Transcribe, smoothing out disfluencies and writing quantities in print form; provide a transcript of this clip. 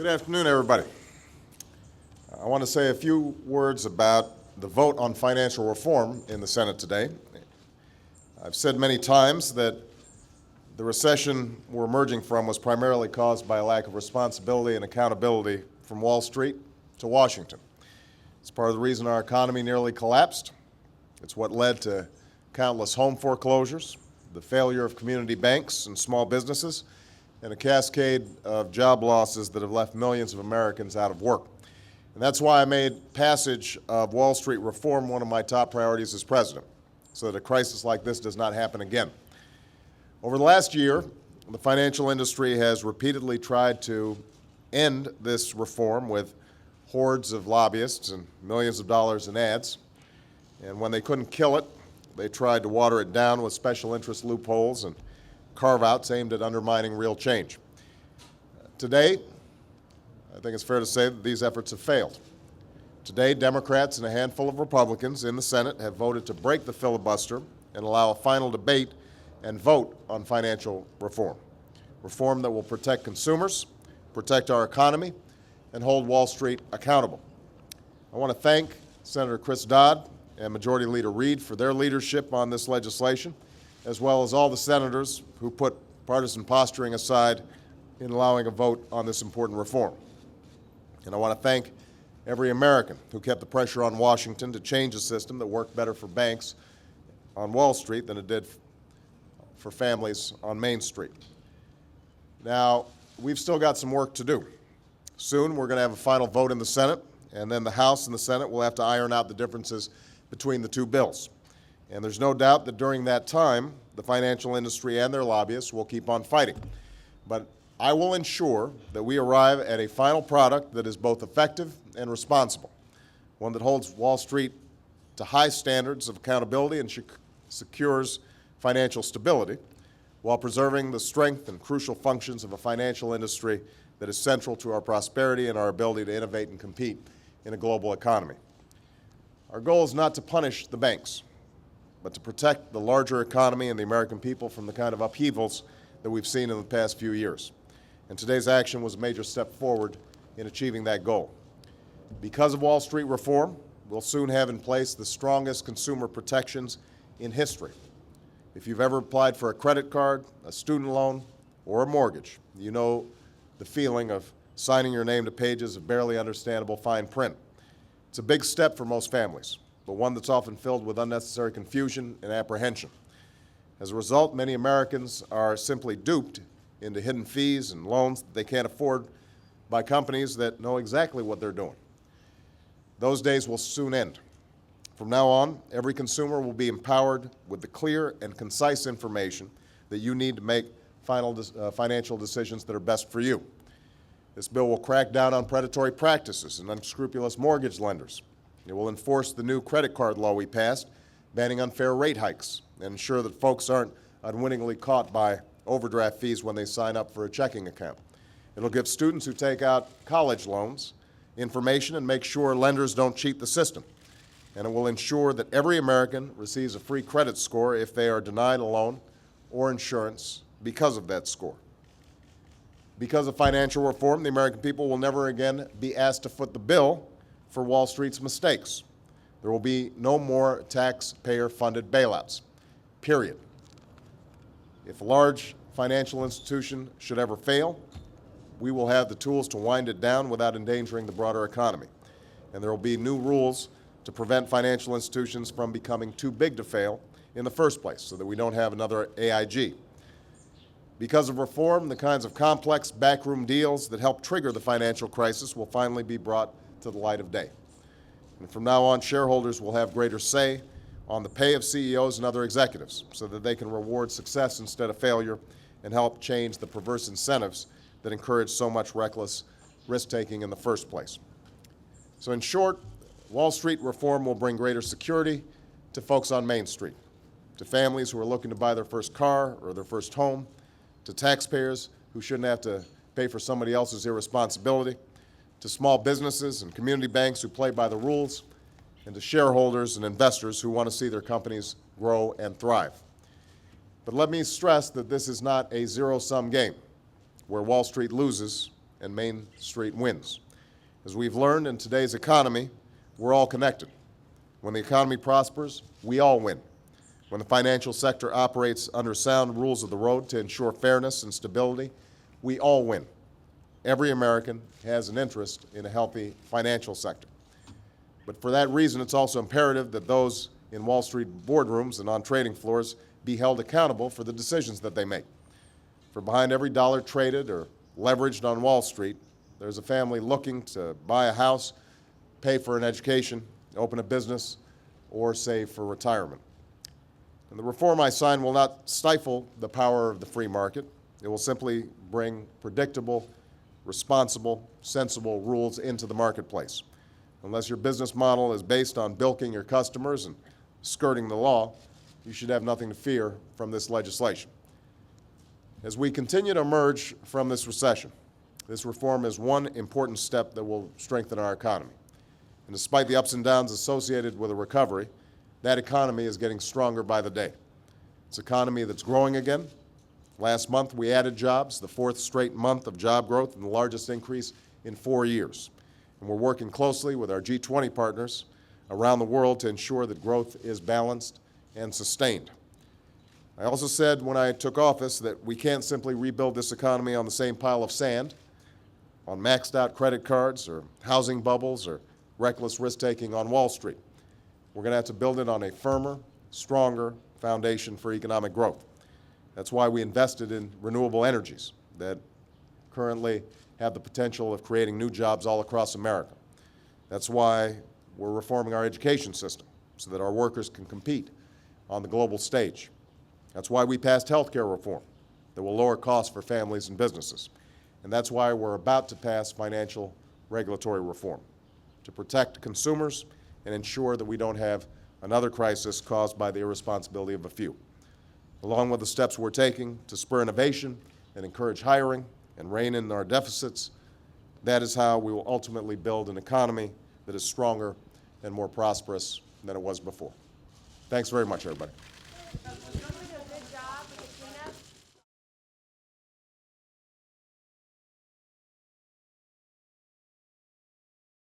Good afternoon, everybody. I want to say a few words about the vote on financial reform in the Senate today. I've said many times that the recession we're emerging from was primarily caused by a lack of responsibility and accountability from Wall Street to Washington. It's part of the reason our economy nearly collapsed. It's what led to countless home foreclosures, the failure of community banks and small businesses, and a cascade of job losses that have left millions of Americans out of work. And that's why I made passage of Wall Street reform one of my top priorities as president, so that a crisis like this does not happen again. Over the last year, the financial industry has repeatedly tried to end this reform with hordes of lobbyists and millions of dollars in ads. And when they couldn't kill it, they tried to water it down with special interest loopholes and carve-outs aimed at undermining real change. Today, I think it's fair to say that these efforts have failed. Today, Democrats and a handful of Republicans in the Senate have voted to break the filibuster and allow a final debate and vote on financial reform. Reform that will protect consumers, protect our economy, and hold Wall Street accountable. I want to thank Senator Chris Dodd and Majority Leader Reid for their leadership on this legislation, as well as all the senators who put partisan posturing aside in allowing a vote on this important reform. And I want to thank every American who kept the pressure on Washington to change a system that worked better for banks on Wall Street than it did for families on Main Street. Now, we've still got some work to do. Soon we're going to have a final vote in the Senate, and then the House and the Senate will have to iron out the differences between the two bills. And there's no doubt that during that time, the financial industry and their lobbyists will keep on fighting. But I will ensure that we arrive at a final product that is both effective and responsible, one that holds Wall Street to high standards of accountability and secures financial stability, while preserving the strength and crucial functions of a financial industry that is central to our prosperity and our ability to innovate and compete in a global economy. Our goal is not to punish the banks, but to protect the larger economy and the American people from the kind of upheavals that we've seen in the past few years. And today's action was a major step forward in achieving that goal. Because of Wall Street reform, we'll soon have in place the strongest consumer protections in history. If you've ever applied for a credit card, a student loan, or a mortgage, you know the feeling of signing your name to pages of barely understandable fine print. It's a big step for most families, but one that's often filled with unnecessary confusion and apprehension. As a result, many Americans are simply duped into hidden fees and loans that they can't afford by companies that know exactly what they're doing. Those days will soon end. From now on, every consumer will be empowered with the clear and concise information that you need to make financial decisions that are best for you. This bill will crack down on predatory practices and unscrupulous mortgage lenders. It will enforce the new credit card law we passed, banning unfair rate hikes, and ensure that folks aren't unwittingly caught by overdraft fees when they sign up for a checking account. It'll give students who take out college loans information and make sure lenders don't cheat the system. And it will ensure that every American receives a free credit score if they are denied a loan or insurance because of that score. Because of financial reform, the American people will never again be asked to foot the bill for Wall Street's mistakes. There will be no more taxpayer-funded bailouts, period. If a large financial institution should ever fail, we will have the tools to wind it down without endangering the broader economy. And there will be new rules to prevent financial institutions from becoming too big to fail in the first place, so that we don't have another AIG. Because of reform, the kinds of complex backroom deals that helped trigger the financial crisis will finally be brought to the light of day. And from now on, shareholders will have greater say on the pay of CEOs and other executives, so that they can reward success instead of failure and help change the perverse incentives that encourage so much reckless risk-taking in the first place. So in short, Wall Street reform will bring greater security to folks on Main Street, to families who are looking to buy their first car or their first home, to taxpayers who shouldn't have to pay for somebody else's irresponsibility, to small businesses and community banks who play by the rules, and to shareholders and investors who want to see their companies grow and thrive. But let me stress that this is not a zero-sum game where Wall Street loses and Main Street wins. As we've learned in today's economy, we're all connected. When the economy prospers, we all win. When the financial sector operates under sound rules of the road to ensure fairness and stability, we all win. Every American has an interest in a healthy financial sector. But for that reason, it's also imperative that those in Wall Street boardrooms and on trading floors be held accountable for the decisions that they make. For behind every dollar traded or leveraged on Wall Street, there's a family looking to buy a house, pay for an education, open a business, or save for retirement. And the reform I sign will not stifle the power of the free market. It will simply bring predictable, responsible, sensible rules into the marketplace. Unless your business model is based on bilking your customers and skirting the law, you should have nothing to fear from this legislation. As we continue to emerge from this recession, this reform is one important step that will strengthen our economy. And despite the ups and downs associated with a recovery, that economy is getting stronger by the day. It's an economy that's growing again. Last month, we added jobs, the fourth straight month of job growth and the largest increase in 4 years. And we're working closely with our G20 partners around the world to ensure that growth is balanced and sustained. I also said when I took office that we can't simply rebuild this economy on the same pile of sand, on maxed out credit cards or housing bubbles or reckless risk-taking on Wall Street. We're going to have to build it on a firmer, stronger foundation for economic growth. That's why we invested in renewable energies that currently have the potential of creating new jobs all across America. That's why we're reforming our education system so that our workers can compete on the global stage. That's why we passed health care reform that will lower costs for families and businesses. And that's why we're about to pass financial regulatory reform to protect consumers and ensure that we don't have another crisis caused by the irresponsibility of a few. Along with the steps we're taking to spur innovation and encourage hiring and rein in our deficits, that is how we will ultimately build an economy that is stronger and more prosperous than it was before. Thanks very much, everybody.